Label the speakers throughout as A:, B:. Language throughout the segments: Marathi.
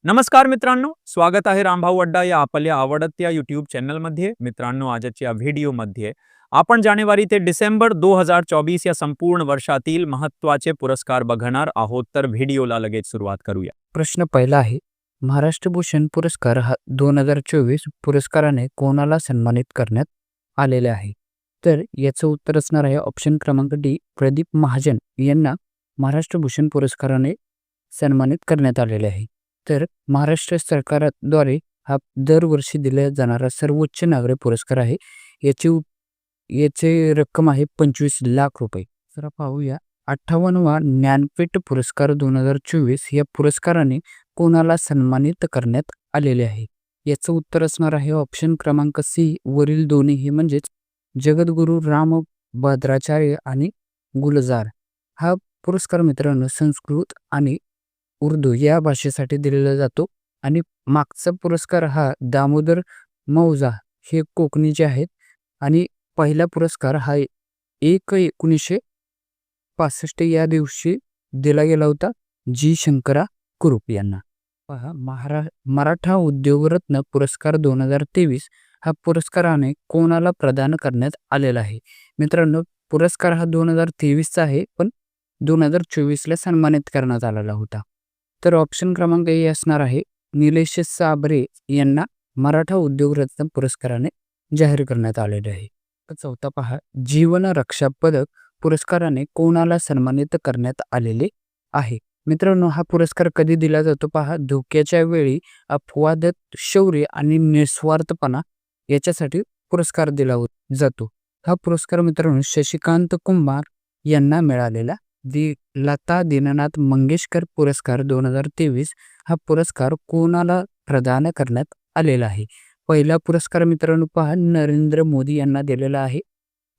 A: नमस्कार मित्रांनो, स्वागत आहे रामभाऊ अड्डा या आपल्या आवडत्या YouTube चॅनलमध्ये. मित्रांनो, आजच्या व्हिडिओमध्ये आपण जानेवारी ते डिसेंबर 2024 या संपूर्ण वर्षातील महत्त्वाचे पुरस्कार बघणार आहोत. तर व्हिडिओला लगेच सुरुवात करूया.
B: प्रश्न पहिला आहे, महाराष्ट्र भूषण पुरस्कार हा 2024 पुरस्काराने कोणाला सन्मानित करण्यात आलेले आहे? तर याचं उत्तर असणार आहे ऑप्शन क्रमांक डी, प्रदीप महाजन यांना महाराष्ट्र भूषण पुरस्काराने सन्मानित करण्यात आलेले आहे. तर महाराष्ट्र सरकारद्वारे हा दरवर्षी दिला जाणारा सर्वोच्च नागरी पुरस्कार आहे. याची रक्कम आहे 25 लाख रुपये. तर पाहूया, 58वा ज्ञानपीठ पुरस्कार 2024 या पुरस्काराने कोणाला सन्मानित करण्यात आलेले आहे? याचं उत्तर असणार आहे ऑप्शन क्रमांक सी, वरील दोन्ही. हे म्हणजेच जगद्गुरू रामभद्राचार्य आणि गुलजार. हा पुरस्कार मित्रांनो संस्कृत आणि उर्दू या भाषेसाठी दिलेला जातो आणि मागचा पुरस्कार हा दामोदर मौजा हे कोकणीचे आहेत आणि पहिला पुरस्कार हा 1965 या दिवशी दिला गेला होता जी शंकरा कुरूप यांना. पहा, मराठा उद्योगरत्न पुरस्कार 2023 हा पुरस्काराने कोणाला प्रदान करण्यात आलेला आहे? मित्रांनो, पुरस्कार हा 2023चा आहे, पण 2024ला सन्मानित करण्यात आलेला होता. तर ऑप्शन क्रमांक ए असणार आहे निलेश साबरे यांना मराठा उद्योगरत्न पुरस्काराने जाहीर करण्यात आलेले आहे. चौथा पहा, जीवन रक्षा पदक पुरस्काराने कोणाला सन्मानित करण्यात आलेले आहे? मित्रांनो, हा पुरस्कार कधी दिला जातो? पहा, धोक्याच्या वेळी अपवाद, शौर्य आणि निस्वार्थपणा याच्यासाठी पुरस्कार दिला जातो. हा पुरस्कार मित्रांनो शशिकांत कुमार यांना मिळालेला. लता दीनानाथ मंगेशकर पुरस्कार 2023 हा पुरस्कार कोणाला प्रदान करण्यात आलेला आहे? पहिला पुरस्कार मित्रांनो पहा, नरेंद्र मोदी यांना दिलेला आहे.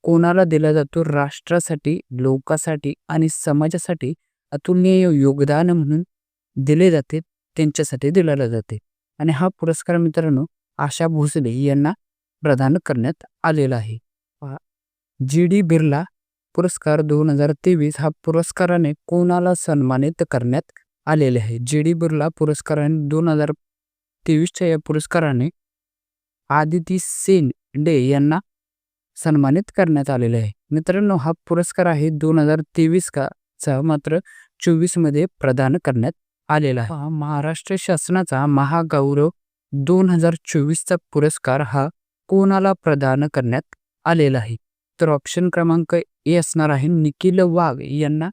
B: कोणाला दिला जातो? राष्ट्रासाठी, लोकांसाठी आणि समाजासाठी अतुलनीय योगदान म्हणून दिले जाते, त्यांच्यासाठी दिला जाते. आणि हा पुरस्कार मित्रांनो आशा भोसले यांना प्रदान करण्यात आलेला आहे. पहा, जी.डी. बिर्ला पुरस्कार 2023 हा पुरस्काराने कोणाला सन्मानित करण्यात आलेले आहे? जी.डी. बिर्ला पुरस्काराने 2023च्या या पुरस्काराने आदिती सेन डे यांना सन्मानित करण्यात आलेले आहे. मित्रांनो, हा पुरस्कार आहे 2023 चा, मात्र 24 मध्ये प्रदान करण्यात आलेला आहे. महाराष्ट्र शासनाचा महागौरव 2024चा पुरस्कार हा कोणाला प्रदान करण्यात आलेला आहे? तर ऑप्शन क्रमांक ए असणार आहे निखिल वाघ यांना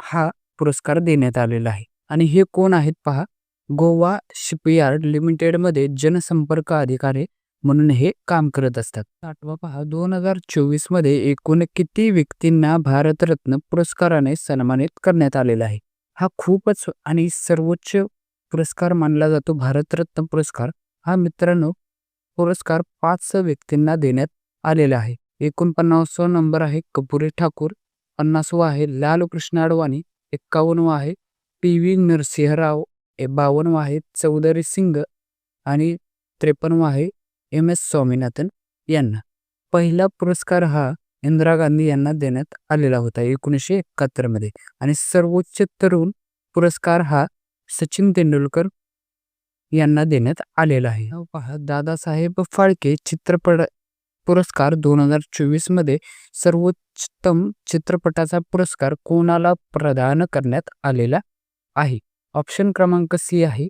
B: हा पुरस्कार देण्यात आलेला आहे. आणि हे कोण आहेत? पहा, गोवा शिपयार्ड लिमिटेडमध्ये जनसंपर्क अधिकारी म्हणून हे काम करत असतात. आठवा पहा, 2024 मध्ये एकूण किती व्यक्तींना भारतरत्न पुरस्काराने सन्मानित करण्यात आलेला आहे? हा खूपच आणि सर्वोच्च पुरस्कार मानला जातो भारतरत्न पुरस्कार. हा मित्रांनो पुरस्कार 5 व्यक्तींना देण्यात आलेला आहे. 49वा नंबर आहे कपुरी ठाकूर, 50वा आहे लालकृष्ण अडवाणी, 51वा आहे पी.व्ही. नरसिंहराव, 52वा आहे चौधरी सिंग आणि 53वा आहे एम.एस. स्वामीनाथन यांना. पहिला पुरस्कार हा इंदिरा गांधी यांना देण्यात आलेला होता 1971 मध्ये. आणि सर्वोच्च तरुण पुरस्कार हा सचिन तेंडुलकर यांना देण्यात आलेला आहे. पहा, दादासाहेब फाळके चित्रपट पुरस्कार 2024 मध्ये सर्वोत्तम चित्रपटाचा पुरस्कार कोणाला प्रदान करण्यात आलेला आहे? ऑप्शन क्रमांक सी आहे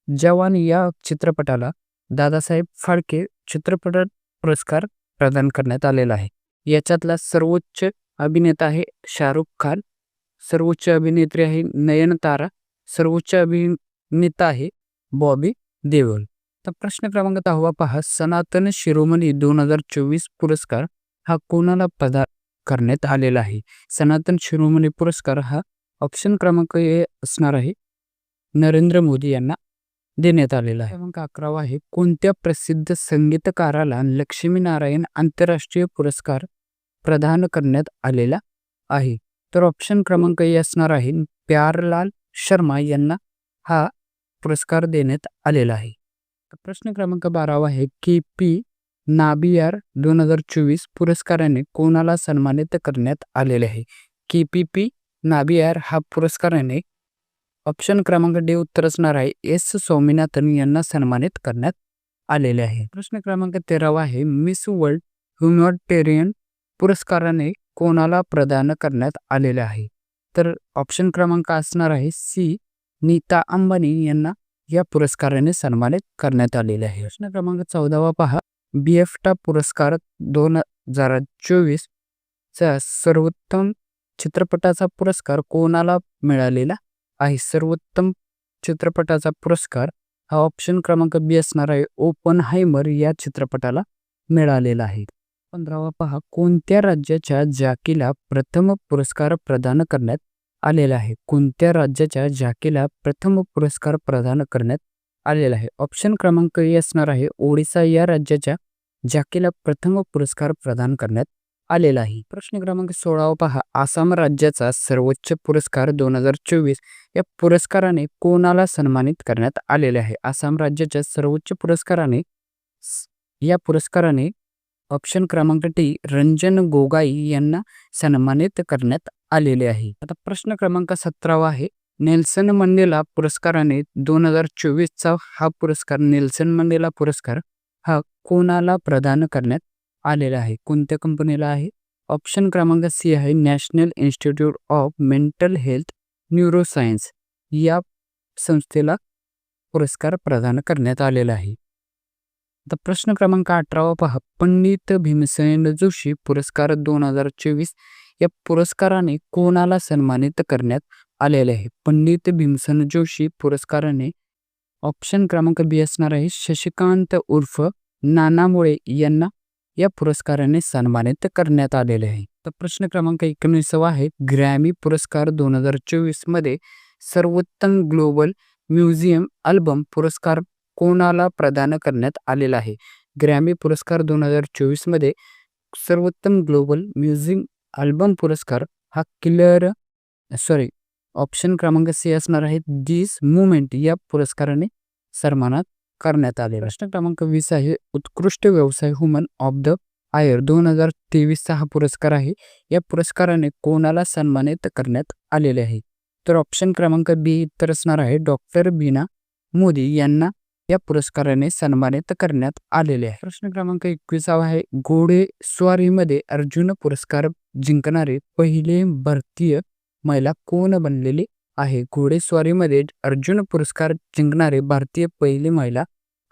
B: जवान या चित्रपटाला दादासाहेब फाळके चित्रपट पुरस्कार प्रदान करण्यात आलेला आहे. याच्यातला सर्वोच्च अभिनेता आहे शाहरुख खान, सर्वोच्च अभिनेत्री आहे नयनतारा, सर्वोच्च अभिनेता आहे बॉबी देओल. तर प्रश्न क्रमांक 10 पहा, सनातन शिरोमणी 2024 पुरस्कार हा कोणाला प्रदान करण्यात आलेला आहे? सनातन शिरोमणी पुरस्कार हा ऑप्शन क्रमांक ए असणार आहे नरेंद्र मोदी यांना देण्यात आलेला आहे. क्रमांक 11 आहे, कोणत्या प्रसिद्ध संगीतकाराला लक्ष्मीनारायण आंतरराष्ट्रीय पुरस्कार प्रदान करण्यात आलेला आहे? तर ऑप्शन क्रमांक ए असणार आहे प्यारलाल शर्मा यांना हा पुरस्कार देण्यात आलेला आहे. प्रश्न क्रमांक 12 आहे, के.पी. नाबियार 2024 पुरस्काराने कोणाला सन्मानित करण्यात आलेले आहे? के.पी. नाबियार हा पुरस्काराने ऑप्शन क्रमांक डी उत्तर असणार आहे एस स्वामीनाथन यांना सन्मानित करण्यात आलेले आहे. प्रश्न क्रमांक 13 आहे मिस वर्ल्ड ह्युमॅनिटेरियन पुरस्काराने कोणाला प्रदान करण्यात आलेले आहे. तर ऑप्शन क्रमांक असणार आहे सी नीता अंबानी यांना या पुरस्काराने सन्मानित करण्यात आलेले आहे. प्रश्न क्रमांक 14 पहा बीएफटा पुरस्कार 2024 चा सर्वोत्तम चित्रपटाचा पुरस्कार कोणाला मिळालेला आहे. सर्वोत्तम चित्रपटाचा पुरस्कार हा ऑप्शन क्रमांक बी असणार आहे ओपनहायमर या चित्रपटाला मिळालेला आहे. 15 पहा कोणत्या राज्याच्या जॅकीला प्रथम पुरस्कार प्रदान करण्यात आलेला आहे. कोणत्या राज्याच्या जॅकीला प्रथम पुरस्कार प्रदान करण्यात आलेला आहे. ऑप्शन क्रमांक ए असणार आहे ओडिसा या राज्याच्या जॅकीला प्रथम पुरस्कार प्रदान करण्यात आलेला आहे. प्रश्न क्रमांक 16 पहा आसाम राज्याचा सर्वोच्च पुरस्कार 2024 या पुरस्काराने कोणाला सन्मानित करण्यात आलेले आहे. आसाम राज्याच्या सर्वोच्च या पुरस्काराने ऑप्शन क्रमांक टी रंजन गोगाई यांना सन्मानित करण्यात आलेले आहे. आता प्रश्न क्रमांक 17 आहे नेल्सन मंडेला पुरस्काराने 2024चा हा पुरस्कार नेल्सन मंडेला पुरस्कार हा कोणाला प्रदान करण्यात आलेला आहे. कोणत्या कंपनीला आहे. ऑप्शन क्रमांक सी आहे national institute of mental health neuroscience या संस्थेला पुरस्कार प्रदान करण्यात आलेला आहे. आता प्रश्न क्रमांक 18 पहा पंडित भीमसेन जोशी पुरस्कार 2024 या पुरस्काराने कोणाला सन्मानित करण्यात आलेले आहे. पंडित भीमसेन जोशी पुरस्काराने ऑप्शन क्रमांक बी असणार आहे शशिकांत उर्फ नानामुळे यांना या पुरस्काराने सन्मानित करण्यात आलेले आहे. तर प्रश्न क्रमांक 19 आहे ग्रॅमी पुरस्कार 2024 मध्ये सर्वोत्तम ग्लोबल म्युझियम अल्बम पुरस्कार कोणाला प्रदान करण्यात आलेला आहे. ग्रॅमी पुरस्कार 2024 मध्ये सर्वोत्तम ग्लोबल म्युझियम अल्बम पुरस्कार हा ऑप्शन क्रमांक सी असणार आहे दिस मुवमेंट या पुरस्काराने सन्मानित करण्यात आले. प्रश्न क्रमांक 20 आहे उत्कृष्ट व्यवसाय वुमन ऑफ द आयर 2023चा हा पुरस्कार आहे. या पुरस्काराने कोणाला सन्मानित करण्यात आलेले आहे. तर ऑप्शन क्रमांक बी उत्तर असणार आहे डॉक्टर बीना मोदी यांना या पुरस्काराने सन्मानित करण्यात आलेले आहे. प्रश्न क्रमांक 21 आहे घोडेस्वारीमध्ये अर्जुन पुरस्कार जिंकणारे पहिले भारतीय महिला कोण बनलेली आहे. घोडेस्वारीमध्ये अर्जुन पुरस्कार जिंकणारे भारतीय पहिली महिला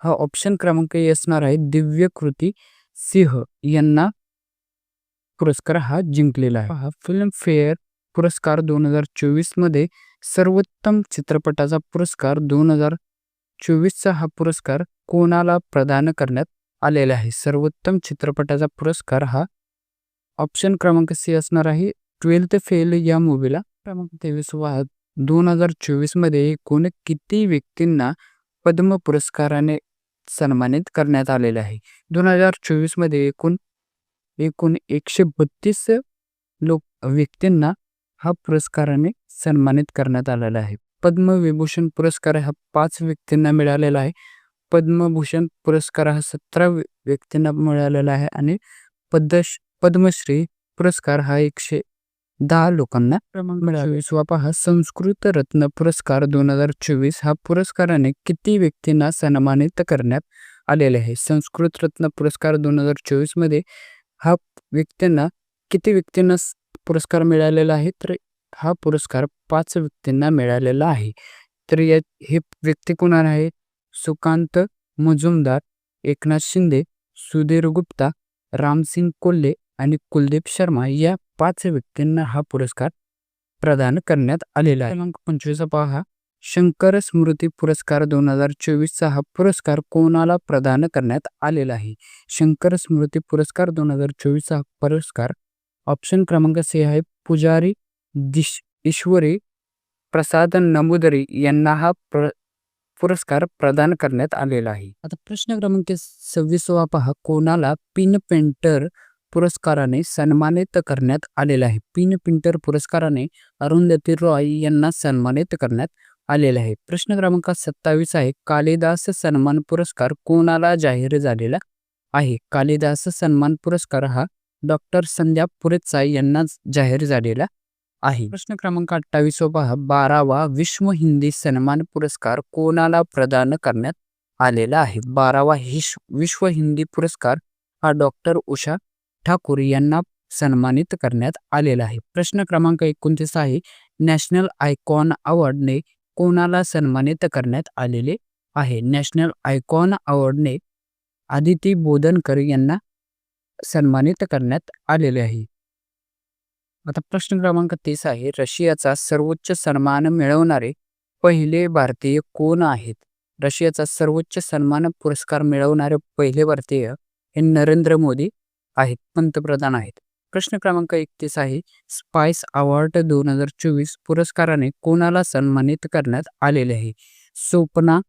B: हा ऑप्शन क्रमांक ए असणार आहे दिव्यकृती सिंह यांना पुरस्कार हा जिंकलेला आहे. हा फिल्म फेअर पुरस्कार 2024 मध्ये सर्वोत्तम चित्रपटाचा पुरस्कार 2024चा हा पुरस्कार कोणाला प्रदान करण्यात आलेला आहे. सर्वोत्तम चित्रपटाचा पुरस्कार हा ऑप्शन क्रमांक सी असणार आहे 12th फेल या मूवीला. क्रमांक 23 2024 मध्ये एकूण किती व्यक्तींना पद्म पुरस्काराने सन्मानित करण्यात आलेले आहे. 2024 मध्ये एकूण 132 व्यक्तींना हा पुरस्काराने सन्मानित करण्यात आलेला आहे. पद्मविभूषण पुरस्कार हा 5 व्यक्तींना मिळालेला आहे. पद्मभूषण पुरस्कार हा 17 व्यक्तींना मिळालेला आहे आणि पद्मश्री पुरस्कार हा 110 लोकांना मिळाला. पहा संस्कृत रत्न पुरस्कार 2024 हा पुरस्काराने किती व्यक्तींना सन्मानित करण्यात आलेले आहे. संस्कृत रत्न पुरस्कार 2024 मध्ये हा किती व्यक्तींना पुरस्कार मिळालेला आहे. तर हा पुरस्कार 5 व्यक्तींना मिळालेला आहे. तर हे व्यक्ती कोण आहे. सुकांत मुजुमदार, एकनाथ शिंदे, सुधीर गुप्ता, रामसिंग कोल्हे आणि कुलदीप शर्मा या 5 व्यक्तींना हा पुरस्कार प्रदान करण्यात आलेला आहे. क्रमांक 25 पहा शंकर स्मृती पुरस्कार 2024चा हा पुरस्कार कोणाला प्रदान करण्यात आलेला आहे. शंकर स्मृती पुरस्कार 2024चा पुरस्कार ऑप्शन क्रमांक सी आहे पुजारी ईश्वरी प्रसाद नमुदरी यांना हा पुरस्कार प्रदान करण्यात आलेला आहे. आता प्रश्न क्रमांक 26 पहा कोणाला पिन पेंटर पुरस्काराने सन्मानित करण्यात आलेला आहे. पिन पेंटर पुरस्काराने अरुंधती रॉय यांना सन्मानित करण्यात आलेला आहे. प्रश्न क्रमांक 27 आहे कालिदास सन्मान पुरस्कार कोणाला जाहीर झालेला आहे. कालिदास सन्मान पुरस्कार हा डॉक्टर संध्या पुरेचा यांना जाहीर झालेला आहे. प्रश्न क्रमांक 28 पहा, 12वा विश्व हिंदी सन्मान पुरस्कार कोणाला प्रदान करण्यात आलेला आहे? 12वा विश्व हिंदी पुरस्कार हा डॉक्टर उषा ठाकूर यांना सन्मानित करण्यात आलेला आहे. प्रश्न क्रमांक 29 आहे, नॅशनल आयकॉन अवॉर्डने कोणाला सन्मानित करण्यात आलेले आहे? नॅशनल आयकॉन अवॉर्डने आदिती बोधनकर यांना सन्मानित करण्यात आलेले आहे. आता प्रश्न क्रमांक 30 आहे, रशियाचा सर्वोच्च सन्मान मिळवणारे पहिले भारतीय कोण आहेत? रशियाचा सर्वोच्च सन्मान पुरस्कार मिळवणारे पहिले भारतीय हे नरेंद्र मोदी आहेत, पंतप्रधान आहेत. प्रश्न क्रमांक 31 आहे, स्पाइस अवॉर्ड 2024 पुरस्काराने कोणाला सन्मानित करण्यात आलेले आहे? स्वप्ना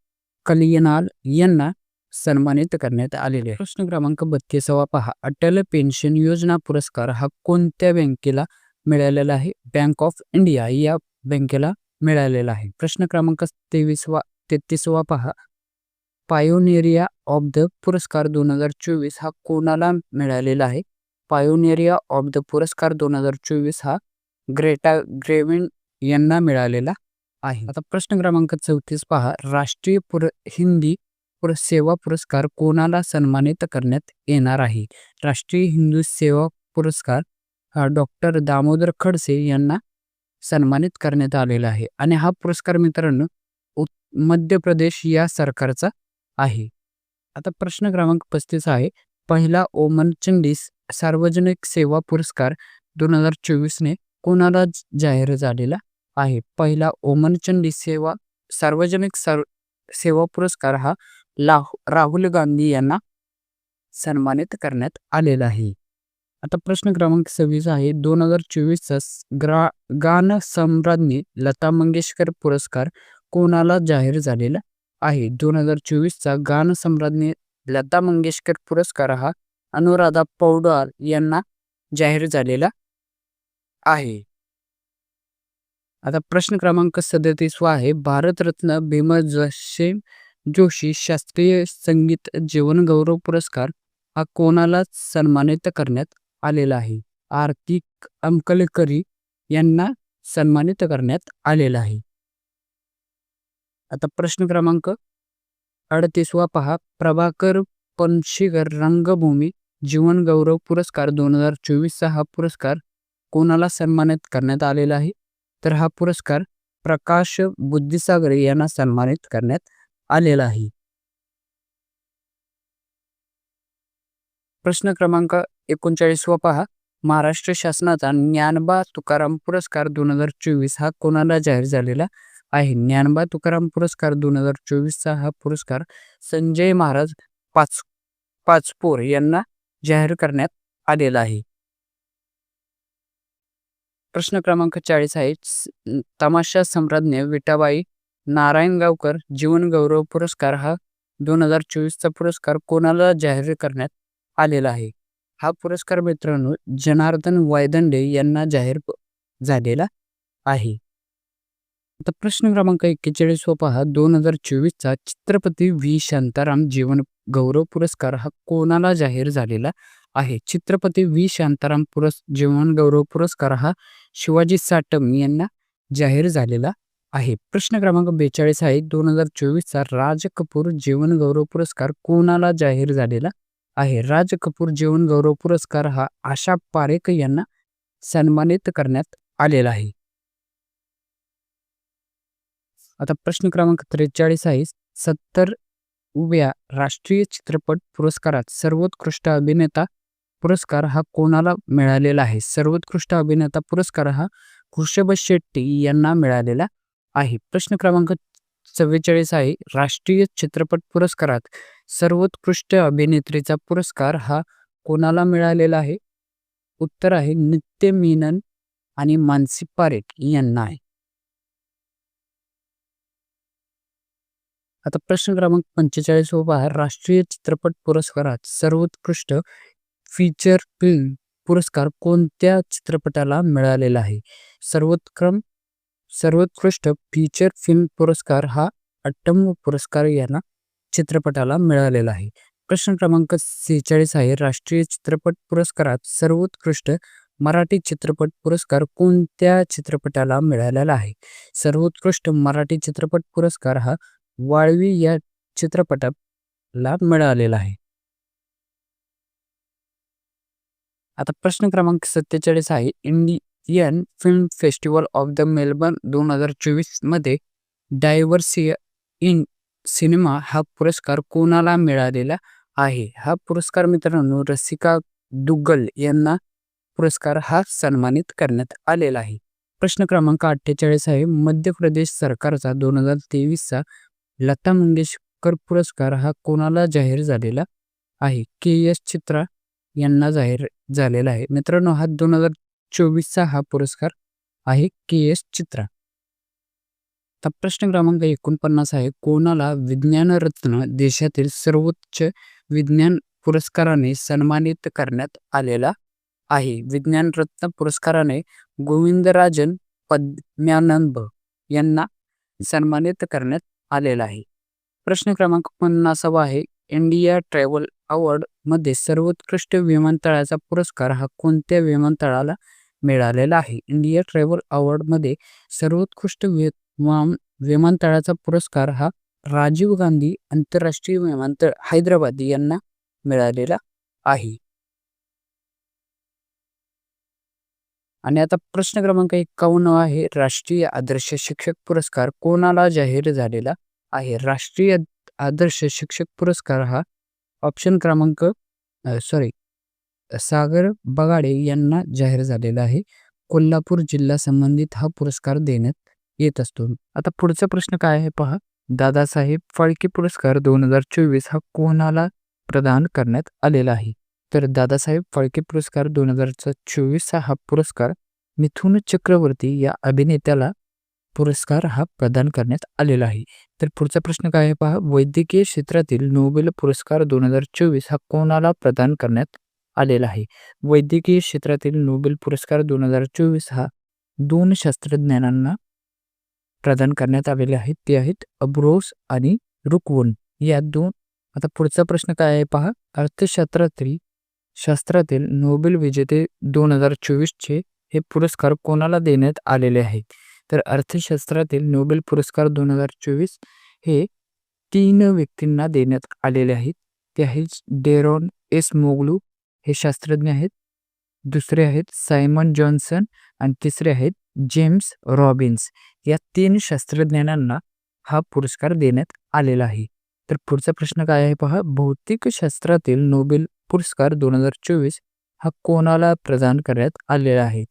B: कलियनाल यांना सन्मानित करण्यात आलेले आहे. प्रश्न क्रमांक 32 पहा, अटल पेन्शन योजना पुरस्कार हा कोणत्या बँकेला मिळालेला आहे? बँक ऑफ इंडिया या बँकेला मिळालेला आहे. प्रश्न क्रमांक 33 पहा, पायोनिरिया ऑफ द पुरस्कार 2024 हा कोणाला मिळालेला आहे? पायोनिरिया ऑफ द पुरस्कार 2024 हा ग्रेटा ग्रेविन यांना मिळालेला आहे. आता प्रश्न क्रमांक 34 पहा, राष्ट्रीय हिंदी सेवा पुरस्कार कोणाला सन्मानित करण्यात येणार आहे? राष्ट्रीय हिंदी सेवा पुरस्कार हा डॉक्टर दामोदर खडसे यांना सन्मानित करण्यात आलेला आहे आणि हा पुरस्कार मित्रांनो मध्य प्रदेश या सरकारचा आहे. आता प्रश्न क्रमांक 35 आहे, पहिला ओमन चंडी सार्वजनिक सेवा पुरस्कार 2024 ने कोणाला जाहीर झालेला आहे? पहिला ओमन चंडी सार्वजनिक सेवा पुरस्कार हा राहुल गांधी यांना सन्मानित करण्यात आलेला आहे. आता प्रश्न क्रमांक 26 आहे, 2024चा गान सम्राज्ञी लता मंगेशकर पुरस्कार कोणाला जाहीर झालेला आहे? 2024चा गान सम्राज्ञी लता मंगेशकर पुरस्कार हा अनुराधा पौडवाल यांना जाहीर झालेला आहे. आता प्रश्न क्रमांक 37 आहे, भारतरत्न भीमसेन जोशी शास्त्रीय संगीत जीवनगौरव पुरस्कार हा कोणाला सन्मानित करण्यात आलेला आहे? आरती अंकलकरी यांना सन्मानित करण्यात आलेला आहे. आता प्रश्न क्रमांक 38 पहा, प्रभाकर पणशीकर रंगभूमी जीवनगौरव पुरस्कार 2024 हा पुरस्कार कोणाला सन्मानित करण्यात आलेला आहे? तर हा पुरस्कार प्रकाश बुद्धिसागर यांना सन्मानित करण्यात आलेला आहे. प्रश्न क्रमांक 39 पहा, महाराष्ट्र शासनाचा ज्ञानबा तुकाराम पुरस्कार 2024 हा कोणाला जाहीर झालेला आहे? ज्ञानबा तुकाराम पुरस्कार 2024 हा पुरस्कार संजय महाराज पाचपोर यांना जाहीर करण्यात आलेला आहे. प्रश्न क्रमांक 40 आहे, तमाशा सम्राज्ञी विठाबाई नारायणगावकर जीवनगौरव पुरस्कार हा 2024चा पुरस्कार कोणाला जाहीर करण्यात आलेला आहे? हा पुरस्कार मित्रांनो जनार्दन वायदंडे यांना जाहीर झालेला आहे. आता प्रश्न क्रमांक 41 पहा, 2024चा चित्रपती व्ही शांताराम जीवन गौरव पुरस्कार हा कोणाला जाहीर झालेला आहे? चित्रपती व्ही शांताराम जीवन गौरव पुरस्कार हा शिवाजी साटम यांना जाहीर झालेला आहे. प्रश्न क्रमांक 42 आहे, 2024चा राज कपूर जीवन गौरव पुरस्कार कोणाला जाहीर झालेला आहे? राज कपूर जीवन गौरव पुरस्कार हा आशा पारेख यांना सन्मानित करण्यात आलेला आहे. आता प्रश्न क्रमांक 43 आहे, 70व्या राष्ट्रीय चित्रपट पुरस्कारात सर्वोत्कृष्ट अभिनेता पुरस्कार हा कोणाला मिळालेला आहे? सर्वोत्कृष्ट अभिनेता पुरस्कार हा ऋषभ शेट्टी यांना मिळालेला आहे. प्रश्न क्रमांक 44 आहे, राष्ट्रीय चित्रपट पुरस्कारात सर्वोत्कृष्ट अभिनेत्रीचा पुरस्कार हा कोणाला मिळालेला आहे? उत्तर आहे नित्य मेनन आणि मानसी पारेख यांना आहे. आता प्रश्न क्रमांक 45 पहा, राष्ट्रीय चित्रपट पुरस्कारात सर्वोत्कृष्ट फीचर फिल्म पुरस्कार कोणत्या चित्रपटाला मिळालेला आहे? सर्वोत्कृष्ट फीचर फिल्म पुरस्कार हा अट्टम पुरस्कार यांना चित्रपटाला मिळालेला आहे. प्रश्न क्रमांक 46 आहे, राष्ट्रीय चित्रपट पुरस्कारात सर्वोत्कृष्ट मराठी चित्रपट पुरस्कार कोणत्या चित्रपटाला मिळालेला आहे? सर्वोत्कृष्ट मराठी चित्रपट पुरस्कार हा वाळवी या चित्रपटाला मिळालेला आहे. आता प्रश्न क्रमांक 47 आहे. Indian film festival of the Melbourne 2024 मध्ये डायव्हर्सिटी इन सिनेमा हा पुरस्कार कोणाला मिळालेला आहे? हा पुरस्कार मित्रांनो रसिका दुग्गल यांना पुरस्कार हा सन्मानित करण्यात आलेला आहे. प्रश्न क्रमांक 48 आहे. मध्य प्रदेश सरकारचा 2023चा लता मंगेशकर पुरस्कार हा कोणाला जाहीर झालेला आहे? के.एस. चित्रा यांना जाहीर झालेला आहे. मित्रांनो हा 2024चा हा पुरस्कार आहे के.एस. चित्रा. तर प्रश्न क्रमांक 49 आहे. कोणाला विज्ञान रत्न देशातील सर्वोच्च विज्ञान पुरस्काराने सन्मानित करण्यात आलेला आहे? विज्ञान रत्न पुरस्काराने गोविंदराजन पद्मनाभ यांना सन्मानित करण्यात आलेला आहे. प्रश्न क्रमांक 50 आहे. इंडिया ट्रॅव्हल अवॉर्ड मध्ये सर्वोत्कृष्ट विमानतळाचा पुरस्कार हा कोणत्या विमानतळाला मिळालेला आहे? इंडिया ट्रॅव्हल अवॉर्ड मध्ये सर्वोत्कृष्ट विमानतळाचा पुरस्कार हा राजीव गांधी आंतरराष्ट्रीय विमानतळ हैदराबाद यांना मिळालेला आहे. आणि आता प्रश्न क्रमांक 51 आहे. राष्ट्रीय आदर्श शिक्षक पुरस्कार कोणाला जाहीर झालेला आहे? राष्ट्रीय आदर्श शिक्षक पुरस्कार हा ऑप्शन क्रमांक सागर बगाडे यांना जाहीर झालेला आहे. कोल्हापूर जिल्हा संबंधित हा पुरस्कार देण्यात येत असतो. आता पुढचा प्रश्न काय आहे पहा. दादासाहेब फाळके पुरस्कार 2024 हा कोणाला प्रदान करण्यात आलेला आहे? तर दादासाहेब फाळके पुरस्कार 2024 हा पुरस्कार मिथुन चक्रवर्ती या अभिनेत्याला पुरस्कार हा प्रदान करण्यात आलेला आहे. तर पुढचा प्रश्न काय आहे पहा. वैद्यकीय क्षेत्रातील नोबेल पुरस्कार 2024 हा कोणाला प्रदान करण्यात आलेला आहे? वैद्यकीय क्षेत्रातील नोबेल पुरस्कार 2024 हा 2 शास्त्रज्ञांना प्रदान करण्यात आलेले आहेत. ते आहेत अब्रोस आणि रुकवून या 2. आता पुढचा प्रश्न काय आहे पहा. शास्त्रातील नोबेल विजेते 2024 चे हे पुरस्कार कोणाला देण्यात आलेले आहेत? तर अर्थशास्त्रातील नोबेल पुरस्कार 2024 हे 3 व्यक्तींना देण्यात आलेले आहेत. ते आहेत डेरॉन एस मोगलू हे शास्त्रज्ञ आहेत. दुसरे आहेत सायमन जॉन्सन आणि तिसरे आहेत जेम्स रॉबिन्स. या 3 शास्त्रज्ञांना हा पुरस्कार देण्यात आलेला आहे. तर पुढचा प्रश्न काय आहे पहा. भौतिक शास्त्रातील नोबेल पुरस्कार 2024 हा कोणाला प्रदान करण्यात आलेला आहे?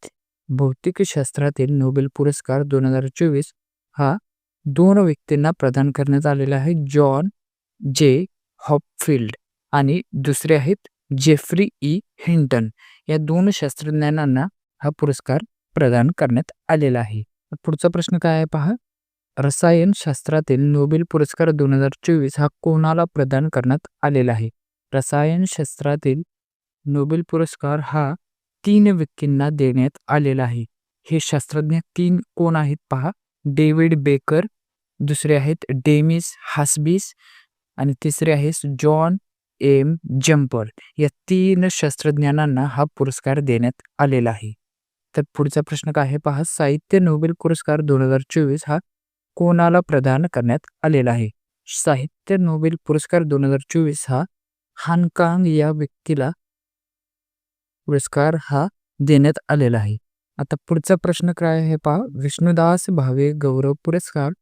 B: भौतिक शास्त्रातील नोबेल पुरस्कार 2024 हा 2 व्यक्तींना प्रदान करण्यात आलेला आहे. जॉन जे हॉपफिल्ड आणि दुसरे आहेत जेफ्री ई हिंटन. या 2 शास्त्रज्ञांना हा पुरस्कार प्रदान करण्यात आलेला आहे. पुढचा प्रश्न काय आहे पहा. रसायनशास्त्रातील नोबेल पुरस्कार 2024 हा कोणाला प्रदान करण्यात आलेला आहे? रसायनशास्त्रातील नोबेल पुरस्कार हा 3 व्यक्तींना देण्यात आलेला आहे. हे शास्त्रज्ञ 3 कोण आहेत पहा. डेव्हिड बेकर, दुसरे आहेत डेमिस हास्बिस आणि तिसरे आहेत जॉन एम जम्पर. या 3 शास्त्रज्ञांना हा पुरस्कार देण्यात आलेला आहे. तर पुढचा प्रश्न काय आहे पहा. साहित्य नोबेल पुरस्कार 2024 हा कोणाला प्रदान करण्यात आलेला आहे? साहित्य नोबेल पुरस्कार 2024 हा हानकांग या व्यक्तीला पुरस्कार हा देण्यात आलेला आहे. आता पुढचा प्रश्न काय आहे पहा. विष्णुदास भावे गौरव पुरस्कार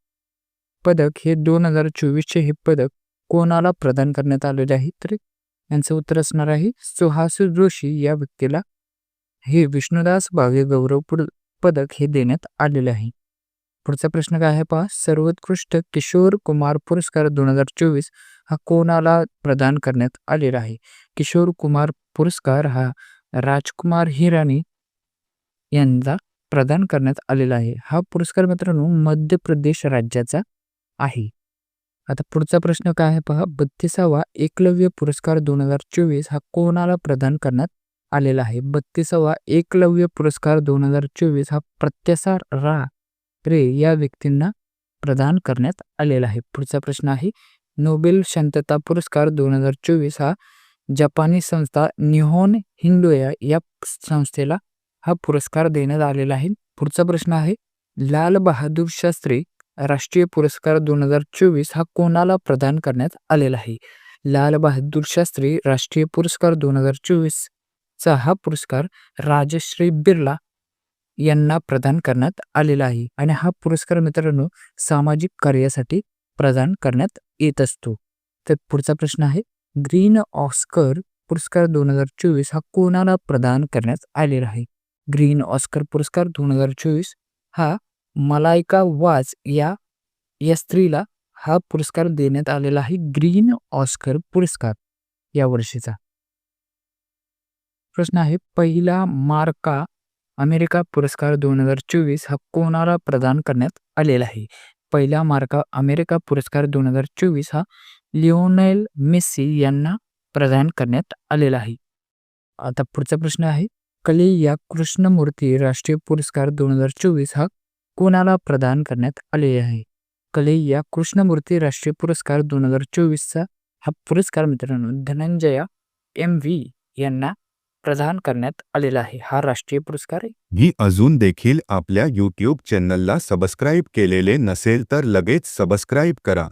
B: पदक हे 2024 चे हे पदक कोणाला प्रदान करण्यात आलेले आहे? तर यांचं उत्तर असणार आहे सुहास जोशी या व्यक्तीला हे विष्णुदास भावे गौरव पदक हे देण्यात आलेले आहे. पुढचा प्रश्न काय आहे पहा. सर्वोत्कृष्ट किशोर कुमार पुरस्कार 2024 हा कोणाला प्रदान करण्यात आलेला आहे? किशोर कुमार पुरस्कार हा राजकुमार हिरानी यांना प्रदान करण्यात आलेला आहे. हा पुरस्कार मित्रांनो मध्य प्रदेश राज्याचा आहे. आता पुढचा प्रश्न काय आहे पहा. 32वा एकलव्य पुरस्कार 2024 हा कोणाला प्रदान करण्यात आलेला आहे? 32वा एकलव्य पुरस्कार 2024 हा प्रत्यासार रे या व्यक्तींना प्रदान करण्यात आलेला आहे. पुढचा प्रश्न आहे. नोबेल शांतता पुरस्कार 2024 हा जपानी संस्था निहोन हिंदोया या संस्थेला हा पुरस्कार देण्यात आलेला आहे. पुढचा प्रश्न आहे, लाल बहादूर शास्त्री राष्ट्रीय पुरस्कार 2024 हा कोणाला प्रदान करण्यात आलेला आहे? लाल बहादूर शास्त्री राष्ट्रीय पुरस्कार 2024 चा हा पुरस्कार राजश्री बिर्ला यांना प्रदान करण्यात आलेला आहे आणि हा पुरस्कार मित्रांनो सामाजिक कार्यासाठी प्रदान करण्यात येत असतो. तर पुढचा प्रश्न आहे, ग्रीन ऑस्कर पुरस्कार 2024 हा कोणाला प्रदान करण्यात आलेला आहे? ग्रीन ऑस्कर पुरस्कार 2024 हा मलायका वाज या स्त्रीला हा पुरस्कार देण्यात आलेला आहे. ग्रीन ऑस्कर पुरस्कार या वर्षीचा. प्रश्न आहे, पहिला मार्का अमेरिका पुरस्कार 2024 हा कोणाला प्रदान करण्यात आलेला आहे? पहिला मार्का अमेरिका पुरस्कार 2024 हा लिओनेल मेस्सी यांना प्रदान करण्यात आलेला आहे. आता पुढचा प्रश्न आहे, कलैया कृष्णमूर्ती राष्ट्रीय पुरस्कार 2024 हा कोणाला प्रदान करण्यात आलेला आहे? कलैया कृष्णमूर्ती राष्ट्रीय पुरस्कार 2024चा हा पुरस्कार मित्रांनो धनंजया MV यांना प्रदान करण्यात आलेला आहे. हा राष्ट्रीय पुरस्कार आहे.
C: ही अजून देखील आपल्या YouTube चॅनलला सबस्क्राईब केलेले नसेल तर लगेच सबस्क्राईब करा.